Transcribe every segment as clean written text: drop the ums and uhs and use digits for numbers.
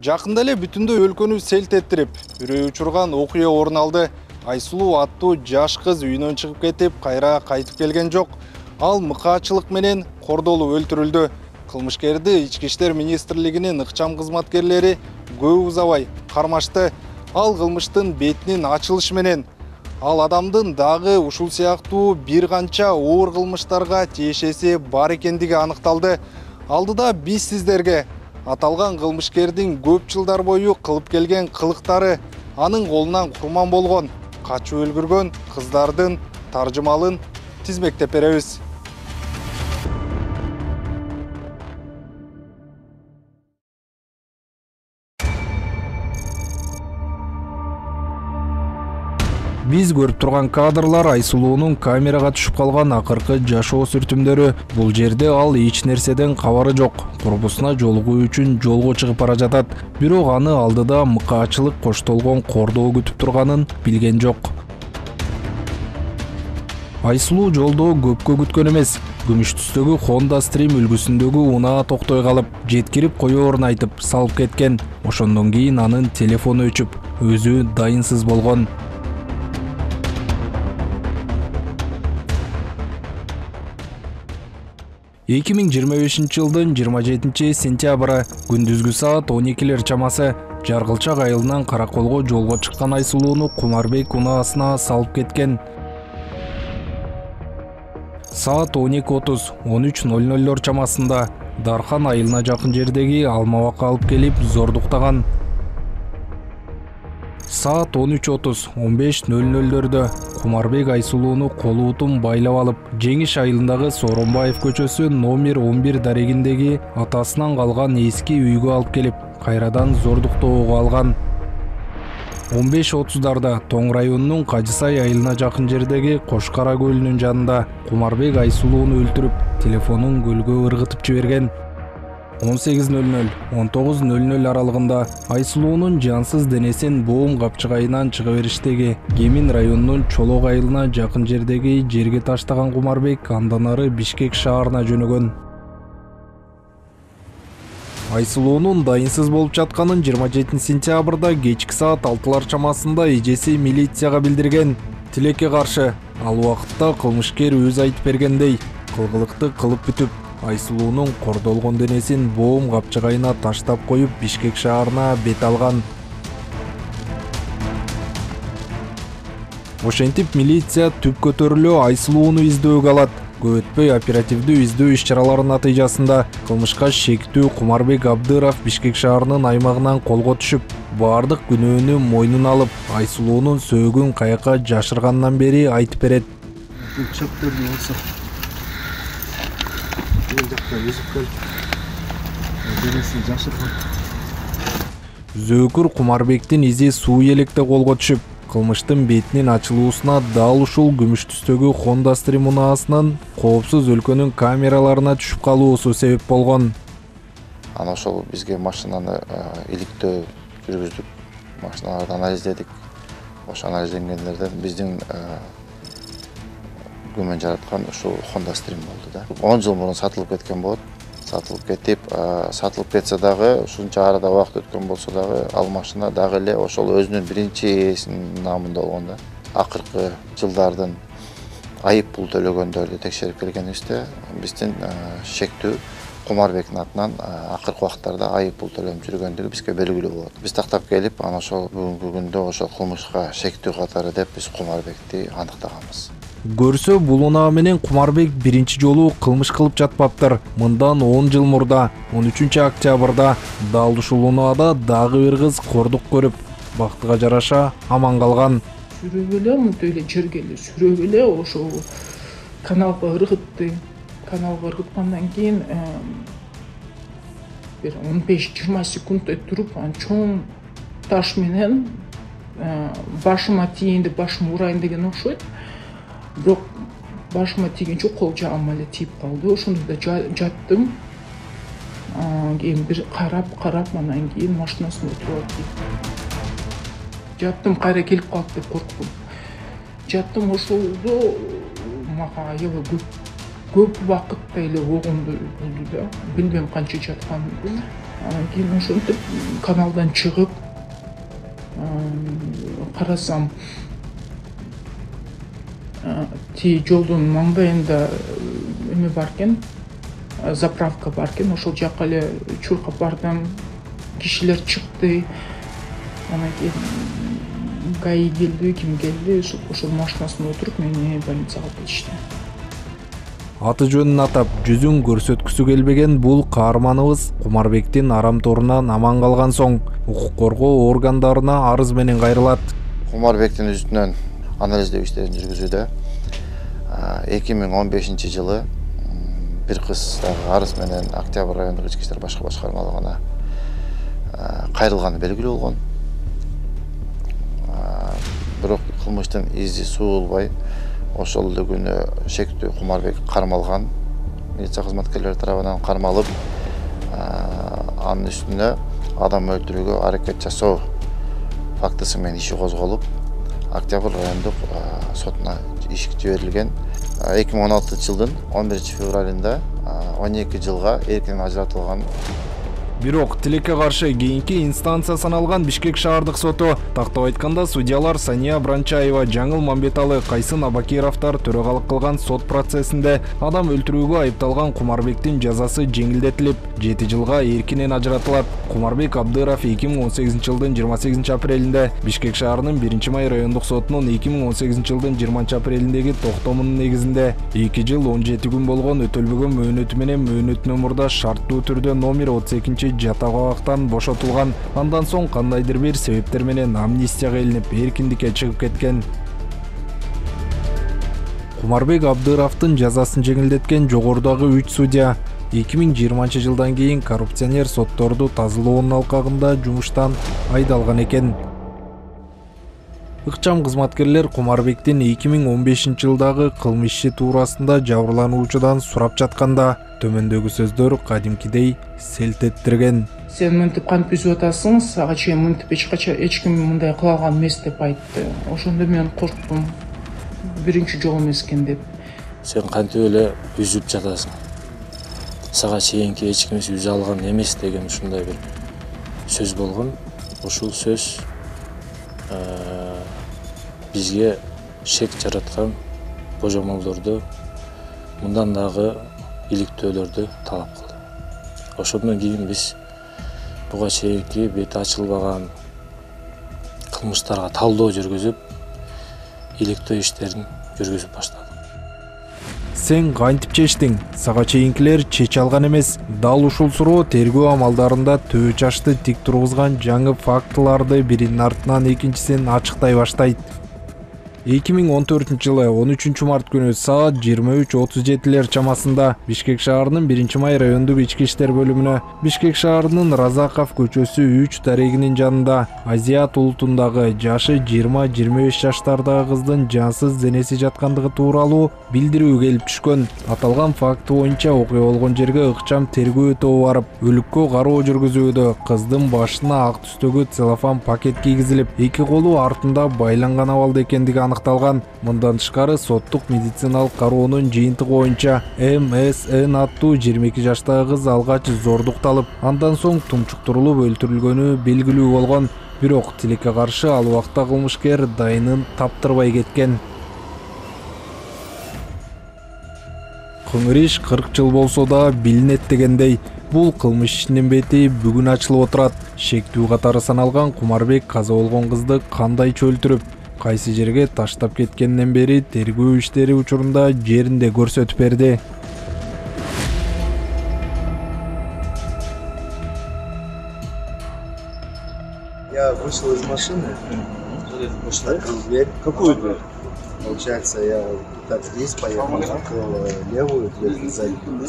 Жакында эле бүтүндөй өлкөнү селт эттирип, үрөй учурган окуя орун алды. Айсулуу аттуу жаш кыз үйүнөн чыгып кетип, кайра кайтып келген жок. Ал мыкаачылык менен кордолуп өлтүрүлдү. Кылмышкерди Ички иштер министрлигинин ыкчам кызматкерлери көп узабай кармашты. Ал кылмыштын бетинин ачылышы менен ал адамдын дагы ушул сыяктуу бир канча оор кылмыштарга тиешеси бар экендиги аныкталды. Алдыда биз сиздерге аталган кылмышкердин көп жылдар бою кылып келген кылыктары, анын колунан курман болгон, качып өлгүргөн кыздардын таржымалын тизмектеп беребиз. Биз көрүп турган кадрлар Айсулуунун камерага түшүп калган акыркы жашоо сүртүмдөрү. Бул жерде ал эч нерседен кабары жок. Курбусуна жолугуу үчүн жолго чыгып бара жатат. Бирок аны алдыда мыкаачылык коштолгон кордоо күтүп турганын билген жок. Айсулуу жолдо көпкө күткөн эмес. Күмүш түстөгү Honda Stream үлгүсүндөгү унаа токтой калып, жеткирип коёорун айтып салып кеткен. Ошондон кийин анын телефону өчүп, өзү дайынсыз болгон. 2025 жылдын 27 сентябры күндүзгү саат 12 чамасы Жаргылчак айылынан Караколго жолго чыккан Айсулууну Кумарбек унаасына салып кеткен. Саат 12:30 13:00 чамасында Дархан айылына жакын жердеги Алмабакка алып келип зордуктаган. Саат 13:30 15:00 Кумарбек Айсулууну колуутун байлап алып, Жеңиш айылындагы Сооронбаев көчөсү номер 11 дарегиндеги атасынан калган эски үйгө алып келип, кайрадан зордуктоого алган. 15:30дарда Тоң районунун Кажысай айылына жакын жердеги Кошкара көлүнүн жанында Кумарбек Айсулууну өлтүрүп, телефонун көлгө ыргытып жиберген. 18:00 19:00 аралыгында Айсулуунун жансыз денесин боом капчыгайынан чыга бериштеги Кемин районунун Чолок айылына жакын жердеги жерге таштаган Кумарбек андан ары Бишкек шаарына жөнөгөн. Айсулуунун дайынсыз болуп жатканын 27 сентябрда кечки саат 6 чамасында эжеси милицияга билдирген. Тилекке каршы, ал убакытта кылмышкер өзү айтып бергендей, кылгылыкты кылып бүтүп, Айсулуунун кордолгон денесин боом капчыгайына таштап коюп Бишкек шаарына бет алган. Ошентип милиция түп көтөрүлө Айсулууну издөөгө алат. Көп өтпөй оперативдүү издөө иш-чараларынын натыйжасында кылмышка шектүү Кумарбек Абдыров Бишкек шаарынын аймагынан колго түшүп, бардык күнөөнү мойнуна алып, Айсулуунун сөөгүн каяка жашыргандан бери айтып берет. Зөөкүр Кумарбектин изи суу электе колго түшүп, кылмыштын бетинин ачылуусуна дал ушул күмүш түстөгү Honda Stream унаасынын коопсуз өлкөнүн камераларына түшүп калуусу себеп болгон. Ана ошол бизге машинаны иликтөө жүргүздүк, машиналарды анализдедик. Ошо анализденгендерден биздин күмөн жараткан ушул Honda Stream болду да. 10 жыл мурун сатылып кеткен болот. Сатылып кетип, сатылып кетсе дагы, ушунча арада убакыт өткөн болсо дагы, ал машина дагы эле ошол өзүнүн биринчи ээсинин намында болгон да. Акыркы жылдардын айып пул төлөгөндөрдү текшерип келгенибизде, биздин шектүү Кумарбектин атынан акыркы убакыттарда айып пул төлөнүп жүргөндүгү бизге белгилүү болот. Биз тактап келип, ана ошол бүгүнкү күндө ошол кылмышка шектүү катары деп биз Кумарбекти аныктаганбыз. Көрсө, бул унаа менен Кумарбек биринчи жолу кылмыш кылып жатпаптыр. Мындан 10 жыл мурда, 13 октябрда дал ушул унаада дагы бир кыз кордук көрүп, бактыга жараша аман калган. Сүрөп эле мынтип эле жерге эле сүрөп эле ошол каналга ыргытты. Каналга ыргыткандан кийин бир 15-20 секунд туруп, чоң таш менен башыма тийин деп башымды урайын деген окшойт. Бирок башыма тийгенче кол жагыма эле тийип калды. Ошондо да жаттым. Кийин бир карап, анан кийин машинасына отуруп алып жаттым, кайра келип калат деп корктум. Жаттым, ошолдо мага аябай көп убакытта эле огондой болду да. Билбейм канча жатканымды. Анан кийин ошентип каналдан чыгып карасам, тиги жолдун маңдайында эме бар экен, заправка бар экен. Ошол жакка эле чуркап бардым. Кишилер чыкты. Анан кийин ГАИ келди, ким келди, ошол машинасына отуруп мени больницага алып кетишти. Аты жөнүн атап, жүзүн көрсөткүсү келбеген бул каарманыбыз Кумарбектин арам торунан аман калган соң укук коргоо органдарына арыз менен кайрылат. Кумарбектин үстүнөн анализдөө иштерин жүргүзүүдө 2015 жылы бир кыз арыз менен Октябрь райондук ички иштер башкы башкармалыгына кайрылганы белгилүү болгон. Бирок кылмыштын изи суулбай ошол эле күнү шектүү Кумарбек кармалган, милиция кызматкерлери тарабынан кармалып, анын үстүнө адам өлтүрүүгө аракет жасоо фактысы менен иши козголуп, Октябрь райондук сотуна иш жиберилген. 2016 жылдын 11 февралында 12 жылга эркинен ажыратылган. Бирок тилекке каршы кийинки инстанция саналган Бишкек шаардык соту. Тактап айтканда судьялар Сания Бранчаева, Жаңыл Мамбеталы, Кайсын Абакировдор төрагалык кылган сот процессинде адам өлтүрүүгө айыпталган Кумарбектин жазасы жеңилдетилип, 7 жылга эркинен ажыратылат. Кумарбек Абдыров 2018 жылдын 28 апрелинде Бишкек шаарынын 1-май райондук сотунун 2018 жылдын 20 апрелиндеги токтомунун негизинде 2 жыл 17 күн болгон өтөлбөгөн мөөнөтү менен мөөнөтүн мурда шарттуу түрдө номер 32 жатак абактан бошотулган. Андан соң кандайдыр бир себептер менен амнистияга илинип эркиндикке чыгып кеткен. Кумарбек Абдыровдун жазасын жеңилдеткен жогорудагы 3 судья 2020 жылдан кийин коррупционер сотторду тазалоонун алкагында жумуштан айдалган экен. Ыкчам кызматкерлер Кумарбектин 2015 жылдагы кылмыш иши туурасында жабырлануучудан сурап жатканда төмөндөгү сөздөр кадимкидей селт эттирген. Сен мынтип кантип үзүп атасың, ага чейин мынтип эч ким мындай кыла алган эмес деп айтты. Ошондо мен корктум. Биринчи жолу эмес экен деп. Сен кантип эле үзүп жатасың? Сага чейинки эч ким үзө алган эмес деген ушундай бир сөз болгон. Ушул сөз бизге шек жараткан божомолдорду, мындан дагы иликтөөлөрдү талап кылды. Ошондон кийин биз буга чейинки бети ачылбаган кылмыштарга талдоо жүргүзүп, иликтөө иштерин жүргүзүп баштадык. Сен кантип чечтиң? Сага чейинкилер чече алган эмес. Дал ушул суроо тергөө амалдарында төбө чачты тик тургузган жаңы фактыларды биринин артынан экинчисин ачыктай баштайт. 2014 жылы 13 март күнү саат 23:37 чамасында Бишкек шаарынын 1-май райондук ички иштер бөлүмүнө Бишкек шаарынын Разаков көчөсү 3 дарегинин жанында Азиат улутундагы жашы 20-25 жаштардагы кыздын жансыз денеси жаткандыгы тууралуу билдирүү келип түшкөн. Аталган факты боюнча окуя болгон жерге ыкчам тергөө тобу барып, өлүккө кароо жүргүзүүдө кыздын башына ак түстөгү целлофан пакет кийгизилип, эки колу артында байланган абалда экендиги аныкталган. Мындан тышкары соттук медициналык кароонун жыйынтыгы боюнча МСН аттуу 22 жаштагы кыз алгач зордукталып, андан соң тумчуктурулуп өлтүрүлгөнү белгилүү болгон. Бирок тилекке каршы ал убакта кылмышкер дайынын таптырбай кеткен. Кыңыр иш 40 жыл болсо да билинет дегендей, бул кылмыш ишинин бети бүгүн ачылып отурат. Шектүү катары саналган Кумарбек каза болгон кызды кандай өлтүрүп, кайсы жерге таштап кеткенден бери тергөө иштери учурунда жеринде көрсөтүп берди. Я вышел из машины, открыл дверь. Какую дверь? Получается, я так здесь поехал, открыл левую дверь, заднюю.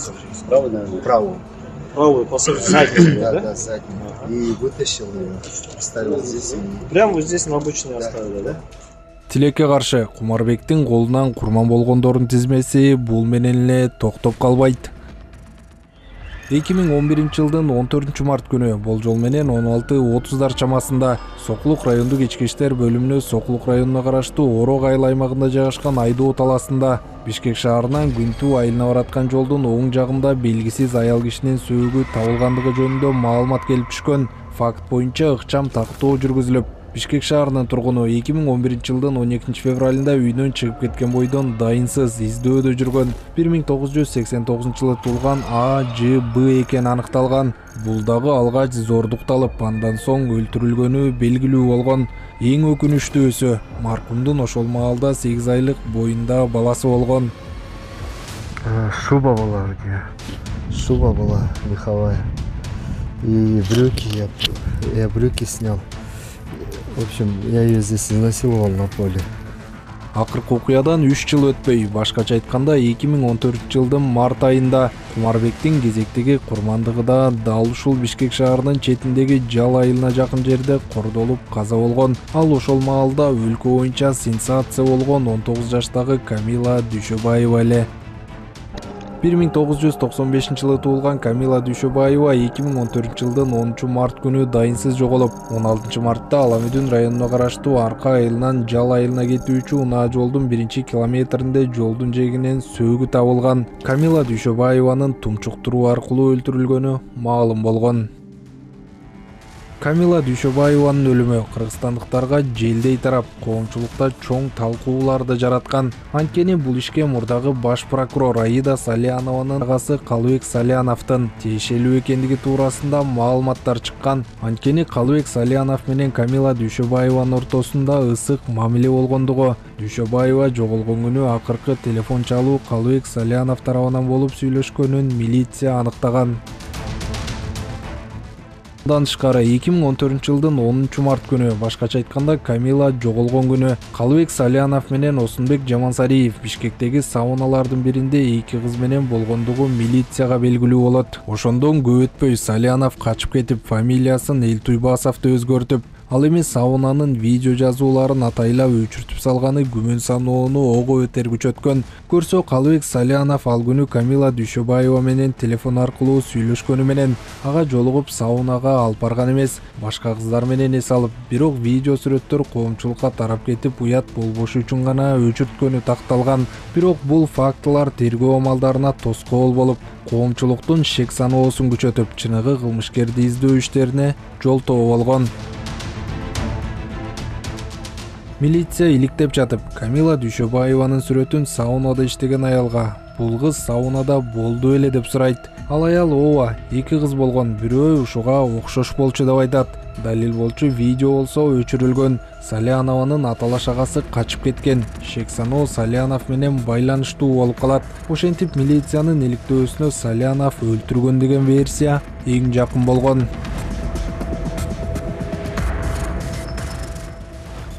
Правую, наверное? Правую. Правую, заднюю, да? Да, заднюю. И вытащил ее, оставил здесь. Прямо вот здесь на обочине оставили, да? Тилекке каршы Кумарбектин колунан курман болгондордун тизмеси бул менен эле токтоп калбайт. 2011-жылдын 14-март күнү болжол менен 16:30 чамасында Сокулук райондук ички иштер бөлүмүнө Сокулук районуна караштуу Орок айыл аймагында жайгашкан Айдоо талаасында Бишкек шаарынан Күнтүү айылына бараткан жолдун оң жагында белгисиз аял кишинин сөөгү табылгандыгы жөнүндө маалымат келип түшкөн. Факт боюнча ыкчам тактоо жүргүзүлүп, Бишкек шаарынын тургуну 2011-жылдын 12 февралында үйдөн чыгып кеткен бойдон дайынсыз издөөдө жүргөн 1989-жылы туулган А.Ж.Б. экени аныкталган. Бул дагы алгач зордукталып, андан соң өлтүрүлгөнү белгилүү болгон. Эң өкүнүчтүүсү, маркумдун ошол маалда 8 айлык боюнда баласы болгон. Шуба была у нее. Шуба была меховая. И брюки, я брюки снял. В общем, я ее здесь изнасиловал на поле. Акыркы окуядан 3 жыл өтпөй, башкача айтканда 2014-жылдын март айында Кумарбектин кезектеги курмандыгы да дал ушул Бишкек шаарынын четиндеги Жал айылына жакын жерде кордолуп каза болгон. Ал ошол маалда өлкө боюнча сенсация болгон 19 жаштагы Камила Дүйшөбаева эле. 1995-жылы туулган Камила Дүйшөбаева 2014-жылдын 10-март күнү дайынсыз жоголуп, 16 мартта Аламүдүн районуна караштуу Арка айылынан Жал айылына кетүүчү унаа жолдун 1-километринде жолдун жээгинен сөөгү табылган. Камила Дүйшөбаеванын тумчуктуруу аркылуу өлтүрүлгөнү маалым болгон. Камила Дүйшөбаеванын өлүмү кыргызстандыктарга желдей тарап, коомчулукта чоң талкууларды жараткан. Анткени бул ишке мурдагы баш прокурор Аида Салиянованын агасы Калыбек Салияновдун тиешелүү экендиги туурасында маалыматтар чыккан. Анткени Калыбек Салиянов менен Камила Дүйшөбаеванын ортосунда ысык мамиле болгондугу, Дүйшөбаева жоголгон күнү акыркы телефон чалуу Калыбек Салиянов тарабынан болуп сүйлөшкөнүн милиция аныктаган. Андан тышкары 2014-жылдын 10-март күнү, башкача айтканда Камила жоголгон күнү, Калыбек Салиянов менен Осунбек Жамансариев Бишкектеги сауналардын биринде 2 кыз менен болгондугу милицияга белгилүү болот. Ошондон көп өтпөй Салиянов качып кетип, фамилиясын Элтуйбасовду өзгөртүп, ал эми саунанын видео жазууларын атайлап өчүртүп салганы күмөн саноону ого өтер күчөткөн. Көрсө Калыбек Салиянов ал күнү Камила Дүйшөбаева менен телефон аркылуу сүйлөшкөнү менен ага жолугуп саунага алып барган эмес, башка кыздар менен эс алып, бирок видео сүрөттөр коомчулукка тарап кетип, уят болбошу үчүн гана өчүрткөнү такталган. Бирок бул фактылар тергөө амалдарына тоскоол болуп, коомчулуктун шек саноосун күчөтүп, чыныгы кылмышкерди издөө иштерине жолтоо болгон. Милиция иликтеп жатып, Камила Дүйшөбаеванын сүрөтүн саунада иштеген аялга «Бул кыз саунада болду эле» деп сурайт. Ал аял ооба, 2 кыз болгон, бирөө ушуга окшош болчу деп айтат. Далил болчу видео болсо өчүрүлгөн. Салиянованын аталаш агасы качып кеткен. Шек саноо Салиянов менен байланыштуу болуп калат. Ошентип милициянын иликтөөсүнө Салиянов өлтүргөн деген версия эң жакын болгон.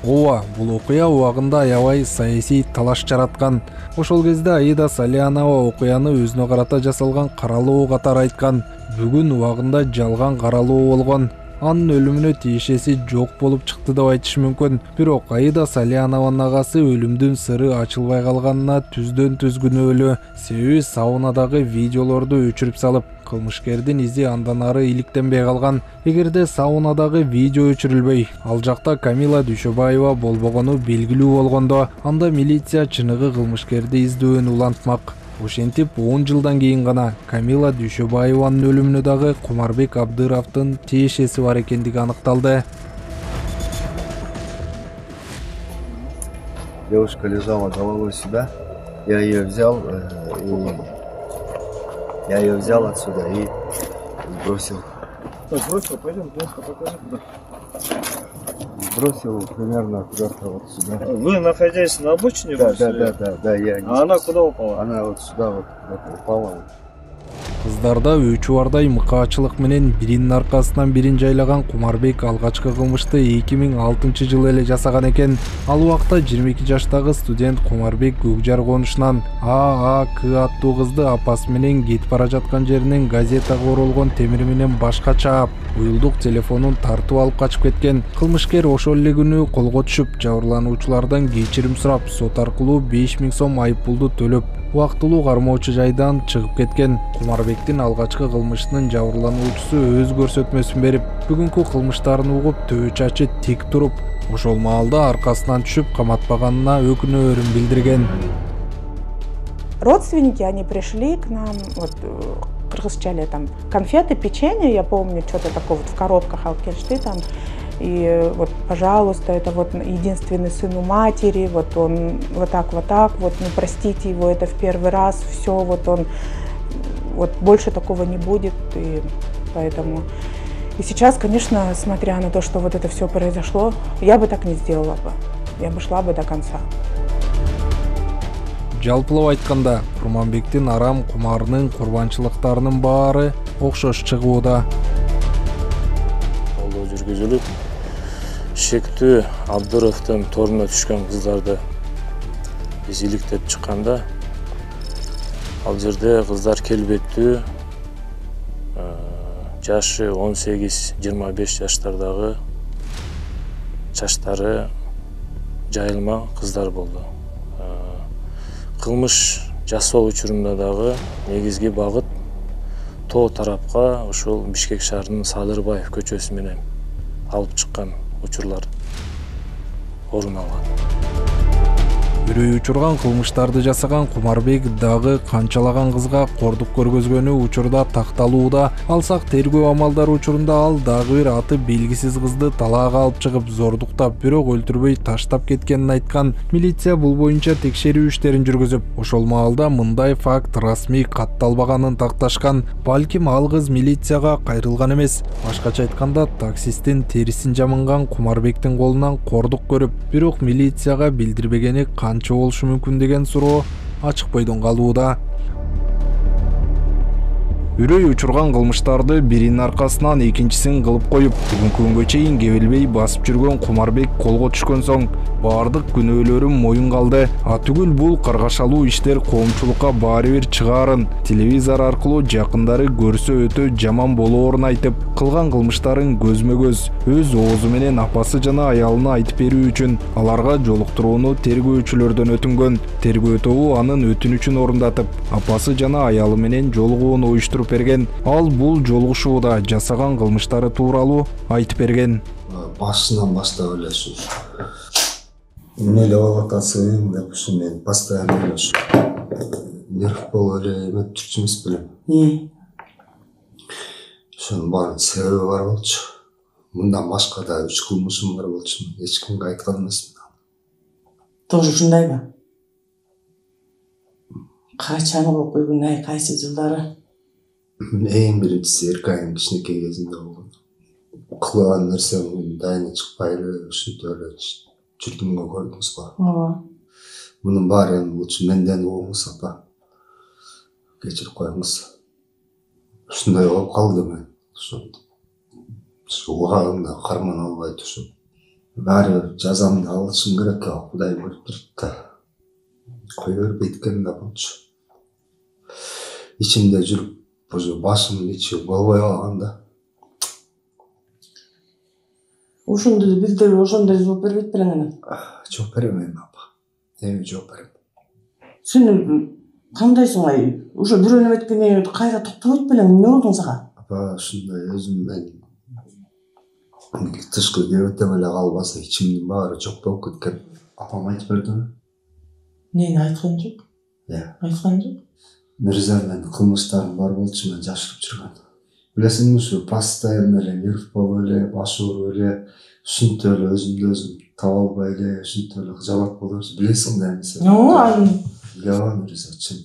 Ооба, бул окуя убагында аябай саясий талаш жараткан. Ошол кезде Аида Салиянова окуяны өзүнө карата жасалган каралоо катары айткан. Бүгүн убагында жалган каралоо болгон. Анын өлүмүнө тиешеси жок болуп чыкты деп айтыш мүмкүн. Бирок Аида Салиянованын агасы өлүмдүн сыры ачылбай калганына түздөн түз күнөөлүү. Себеби саунадагы видеолорду өчүрүп салып, кылмышкердин изи андан ары иликтенбей калган. Эгерде саунадагы видео өчүрүлбөй, ал жакта Камила Дүйшөбаева болбогону белгилүү болгондо, анда милиция чыныгы кылмышкерди издөөнү улантмак. Ошентип 10 жылдан кийин гана Камила Дүйшөбаеванын өлүмүнө дагы Кумарбек Абдыровдун тиешеси бар экендиги аныкталды. Девушка лежала головой сюда. Я ее взял отсюда и бросил. Бросил, пойдем, покажи куда. Бросил примерно куда-то вот сюда. Вы находясь на обочине? Да, бросили? А она куда упала? Она вот сюда вот упала. Кыздарда өчү бардай мыкаачылык менен биринин аркасынан бирин жайлаган Кумарбек алгачкы кылмышты 2006-жылы эле жасаган экен. Ал убакта 22 жаштагы студент Кумарбек Көкжар конушунан ААК аттуу кызды апасы менен кетип бара жаткан жеринен газетага оролгон темир менен башка чаап, уюлдук телефонун тартып алып качып кеткен. Кылмышкер ошол эле күнү колго түшүп, жабырлануучулардан кечирим сурап, сот аркылуу 5000 сом айыппулду төлөп, убактылуу кармоочу жайдан чыгып кеткен. Кумарбектин алгачкы кылмышынын жабырлануучусу өз көрсөтмөсүн берип, бүгүнкү кылмыштарын угуп, төбө чачы тик туруп, ошол маалда аркасынан түшүп каматпаганына өкүнөөрүн билдирген. Родственники, они пришли к нам, вот кыргызчале там конфеты, печенье, я помню, что-то такое вот в коробках алкеншты там. И вот, пожалуйста, это вот единственный сын у матери, вот он вот так, вот, ну простите его, это в первый раз, все, вот он, вот больше такого не будет, и поэтому... И сейчас, конечно, смотря на то, что вот это все произошло, я бы так не сделала бы, я бы шла бы до конца. Жалпылап айтканда, Курманбектин арам кумарынын курбанчылыктарынын баары окшош чыгууда. Колдоо жүргүзүлүп, шектүү Абдыровдун торуна түшкөн кыздарды биз иликтеп чыкканда, ал жерде кыздар келбеттүү, жашы 18-25 жаштардагы, чачтары жайылма кыздар болду. Кылмыш жасоо учурунда дагы негизги багыт тоо тарапка ошол Бишкек шаарынын Садырбаев көчөсү менен алып чыккан учурлар орун алган. Үрөй учурган кылмыштарды жасаган Кумарбек дагы канчалаган кызга кордук көргөзгөнү учурда такталууда. Алсак тергөө амалдары учурунда ал дагы бир аты белгисиз кызды талаага алып чыгып зордуктап, бирок өлтүрбөй таштап кеткенин айткан. Милиция бул боюнча текшерүү иштерин жүргүзүп, ошол маалда мындай факт расмий катталбаганын такташкан. Балким ал кыз милицияга кайрылган эмес. Башкача айтканда, таксисттин терисин жамынган Кумарбектин колунан кордук көрүп, бирок милицияга билдирбегени канча болушу мүмкүн деген суроо ачык бойдон калууда. Үрөй учурган кылмыштарды биринин аркасынан экинчисин кылып коюп, бүгүнкү күнгө чейин кебелбей басып жүргөн Кумарбек колго түшкөн соң баардык күнөөлөрүн моюнга алды. Түгүл бул каргашалуу иштер коомчулукка баары бир чыгаарын, телевизор аркылуу жакындары көрсө өтө жаман болоорун айтып, кылган кылмыштарын көзмө-көз өз оозу менен апасы жана аялына айтып берүү үчүн аларга жолуктурууну тергөөчүлөрдөн өтүнгөн. Тергөө тобу анын өтүнүчүн орундатып, апасы жана аялы менен жолугууну уюштуруп берген. Ал бул жолугушууда жасаган кылмыштары тууралуу айтып берген. Башынан баштап эле ушу эмне эле болуп атасың деп ушу мен постоянно эле ушу нерв болуп эле эметип жүрчү эмес белем. Ошонун баардын себеби бар болчу. Мындан башка да 3 кылмышым бар болчу. Эч кимге айткан эмесмин. Тоже ушундайбы? Качан окуп койгон, кайсы жылдары? Эң биринчиси эркайым кичинекей кезинде болгон. Кылган нерсем дайыны чыкпай эле ушинтип эле жүрдүмгө көрдүңүз го. Ооба. Мунун баары эми лучше менден угуңуз апа. Кечирип коюңуз. Ушундай болуп калды мен. Ушу убагында карман албайт ушу. Баары бир жазамды алышым керек, Кудай көрүп турат да. Кое бербейт экен да болчу. Ичимде жүрүп, уже башымдын ичи болбой калган да. Ошондо бизде ошондой жооп бербейт белең эми. Жооп берем эми апа. Эми жооп берем. Сен кандайсың ай? Ошо бирөө неме эткенде кайра токтойт белең, эмне болдуң сага? Апа, ушундай өзүм мен тышкы кебетем эле калбаса ичимдин баары жок болуп кеткен. Апам айтып бердиби? Нени айткан жок? Айткан жок. Мирза мен кылмыштарым бар болчу, мен жашырып жүргөн. Билесиңби, ушу постоянно эле нерв болуп эле, баш ооруп эле, ушинтип эле өзүмдү өзүм таба албай эле, ушинтип эле кыжалат болуп, билесиң да эмесе. Ооба, Мирза, чын.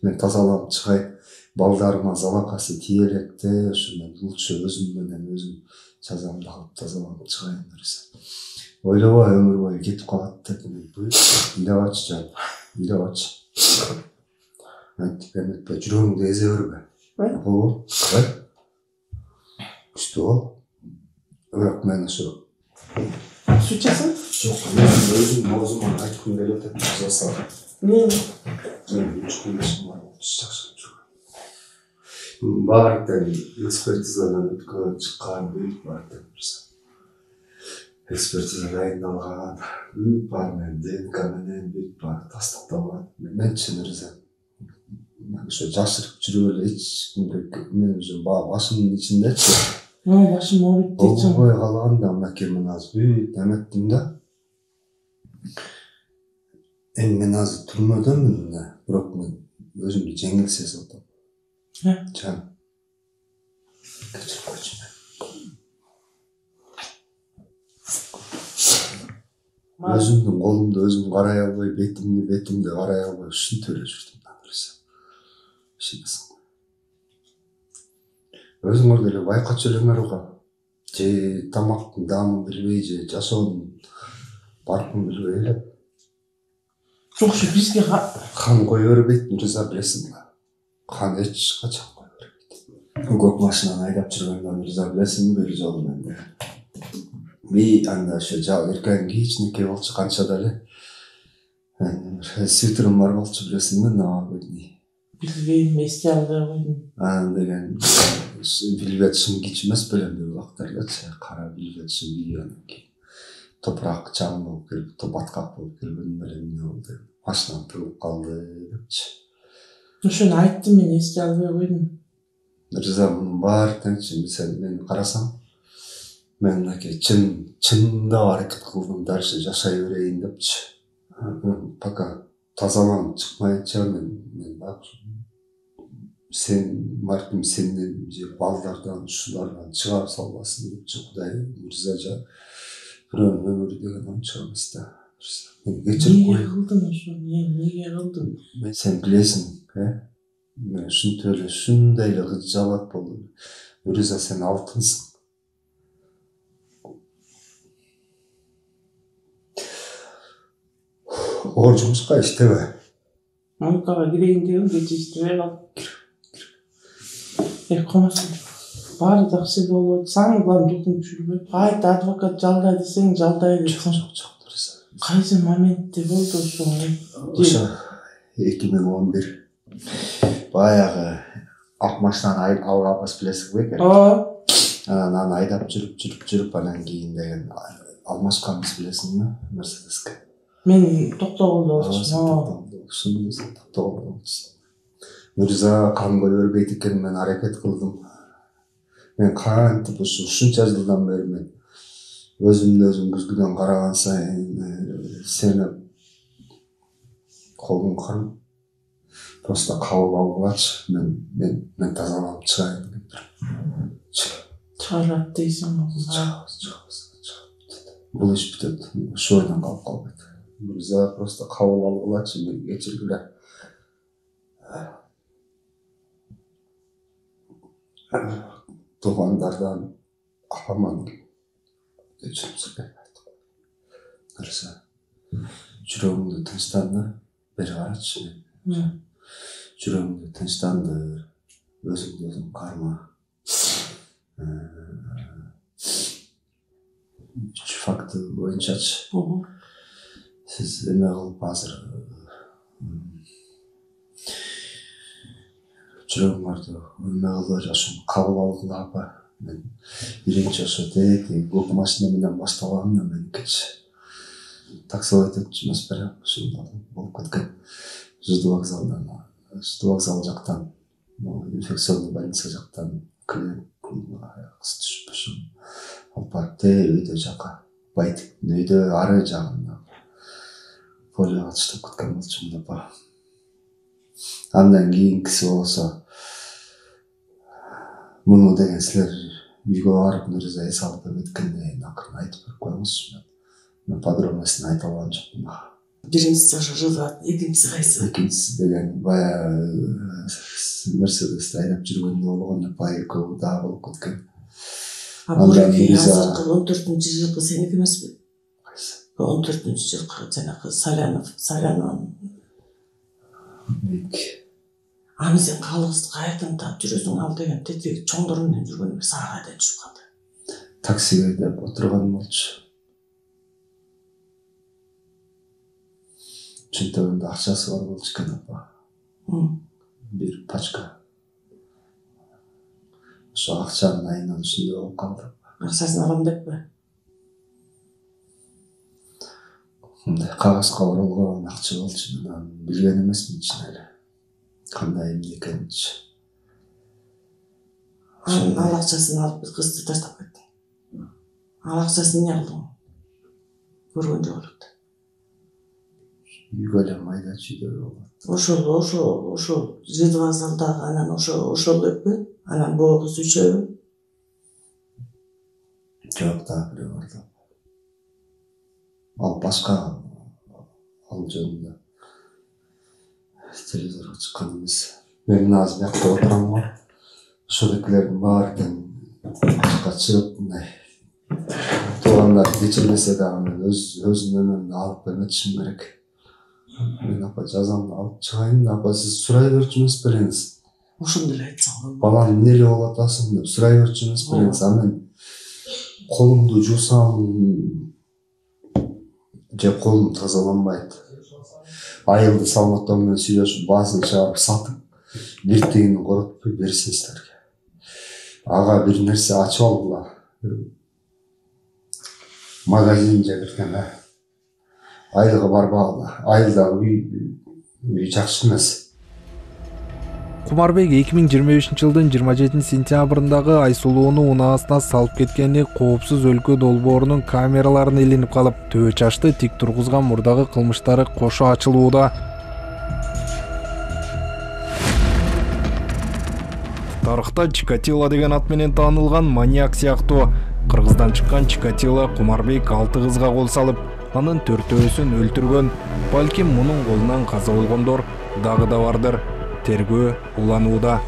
Мен тазаланып чыгай, балдарыма залакасы тие электе, ушу мен лучше өзүм менен өзүм жазамды алып тазаланып чыгайын Мирза. Ойлобой өмүр бою кетип калат деп ыйлабачы жан, ыйлабачы. Эметпе, жүрөгүңдү эзе бербе. Болобу? Күчтүү бол. Бирок мен ошо сучасың? Жок, мен өзүм оозуман айткым келип атат, жаза. Мен 3 күндөсүм бар болчу, жакшырып жүргөн. Баардык экспертизадан өткөн чыккан бүт бар деп. экспертиза дайындалган, бүт баары менен ДНК менен бүт баары тастыкталган. Мен чын ырза. Ошо жашырып жүрүп эле эч кимге мен уже башымдын ичиндечи. Башым ооруйт дейчи. Болбой калганда мынакей мен азыр бүт эметтим да. Эми мен азыр түрмөдөмүн да, бирок мен өзүмдү жеңил сезип атам. Жан. Кечирип койчу. Өзүмдүн колумду өзүм карай албай, бетимди карай албай ушинтип эле жүрдүм да. Өзүңөр деле байкап жүрүңөр го. Же тамактын даамын билбей, же жашоонун баркын билбей эле. Жок, ушу бизге Хан кое бербейт, Мирза билесиңби? Хан эч качан кое бербейт. Көк машинаны айдап жүргөндө Мирза билесиңби, бир жолу менде. Анда ошо эркегин кичинекей болчу, канча да эле. Свитерим бар болчу, билесиңби, новогодний. билбейм, эсте албай койдум. Деген билбет шым кич эмес белем бир убактардачы, кара билбет шым кийгенен кийин. Топурак чаң болуп келип, баткак болуп келген белем эмне болду. Машинам тыгылып калды депчи. Ошону айттым, мен эсте албай койдум. Мирза мунун баары теңчи, сен мени карасаң, мен мынакей чындап аракет кылдым, дальше жашай берейин депчи. Пока тазаланып чыкмайынча мен сен марким сенден же балдардан ушулардан чыгарып салбасын депчи. Кудай Мирза жа бирөөнүн өмүрү деген ончо эмес да. Кечирип кой. Эмне кылдым ошо? Эмнеге кылдым? Сен билесиң, мен ушинтип эле ушундай эле кыжалат болдум. Мирза, сен алтынсың. Оор жумушка иштебе. Анкага кирейин дегем, кече иштебей калдым. Комасың. Баары жакшы болот. Саң улам жокун түшүрбөйт. Кайта адвокат жалдай десең, жалдай десең. Жок. Кайсы моментте болду ошо? Ошо 2011 баягы ак машинаны алгабыз, билесиңби экен? Анан айдап жүрүп анан кийин деген алмашканбыз, билесиңби, Мерседеске. Мен токтогулда болчумун. Токтогулда болчусун. Мирза кан кое бербейт экен, мен аракет кылдым. Мен кантип ушунча жылдан бери мен өзүмдү өзүм күзгүдөн караган сайын сени колуң карып просто кабыл алгылачы, мен тазаланып чыгайын деп. Чыгарат дейсиң. Бул иш бүтөт. Ошо ойдон калып калбайт. Мирза просто кабыл алгылачы, мени кечиргиле. Туугандардан апаман кечирип сурайт. Мирза, жүрөгүңдү тынчтандыр, бери карачы. Жүрөгүңдү тынчтандыр, өзүңдү өзүң карма. 3 факты боюнчачы. Сиз эме кылып азыр жүрөгүңөрдү эме кылып ошону кабыл алгыла апа. Мен биринчи ошо көк машина менен башталган да меникичи. Таксовать этчү эмес белем, ушундай болуп кеткен. Жыды вокзал жактан, инфекционный больница жактан кыз түшүп ошо алып барып үйдө жака, Байтиктин үйдө ары жагында полияга таштап кеткен болчумун апа. Андан кийинкиси болсо муну деген силер үйгө барып Мирза эс алып кеткенде акырын айтып берип коюңузчу. Мен подробностун айта алган жокмун. Биринчиси ошо жыдат, экинчиси кайсы? Экинчиси деген баягы Мерседести айдап жүргөндө болгон, баягы экөө дагы болуп кеткен. Бул азыркы 14-жылкы сеники эмеспи? Кайсы? 14-жылкы жанагы Салянов. Аны сен калыбызды кайрадан таап жүрөсүң ал деген тетиги чоңдор менен жүргөн эмес, ага кайдан түшүп калды. Таксиге деп отурган болчу. Чөнтөгүндө акчасы бар болчу экен апа. Бир пачка. Ошо акчанын айынан ушундай болуп калды. Акчасын алам деппи? мындай кагазга оролгон акча болчу, мен билген эмесмин чын эле. Кандай эмне экенинчи. Ал акчасын алып биз кызды таштап кеттик. Ал акчасын эмне кылдың? Көргөн жок элек. Үйгө эле майда чүйдөр болот. Ошол жети вокзалдагы анан ошол эппи? Анан бул кыз үчөө. Жок, так бирөө бар да. Ал башка ал жөнүндө телевизорго чыккан эмес. Мен азыр бияқта отурам го. Ошол экилердин баары тең башка чыгып мындай туугандар кечирмесе дагы мен өзүнүн өмүрүмдү алып берметишим керек. Мен апа жазамды алып чыгайын да, апа сиз сурай берчү эмес белеңиз. Ошондо эле айтсаң болот. Балам эмне эле болуп атасың деп сурай берчү эмес белеңиз. А мен колумду жуусам же колум тазаланбайт. Айылды салмактоо менен сүйлөшүп, баасын чыгарып сатып, биртигин коротпой берсеңиздерге. Ага бир нерсе ачып алгыла. Магазин же бирдеме. Айылга барбагыла. Айылдагы үй жакшы эмес. Кумарбек 2025 жылдын 27 сентябрындагы Айсулууну унаасына салып кеткени коопсуз өлкө долбоорунун камераларына илинип калып, Төбө Чашты тик тургузган мурдагы кылмыштары кошо ачылууда. Тарыхта Чикатило деген ат менен таанылган маньяк сыяктуу. Кыргыздан чыккан Чикатило Кумарбек 6 кызга кол салып, анын 4-өсүн өлтүргөн. Балким мунун колунан каза болгондор дагы да бардыр. Тергөө уланууда.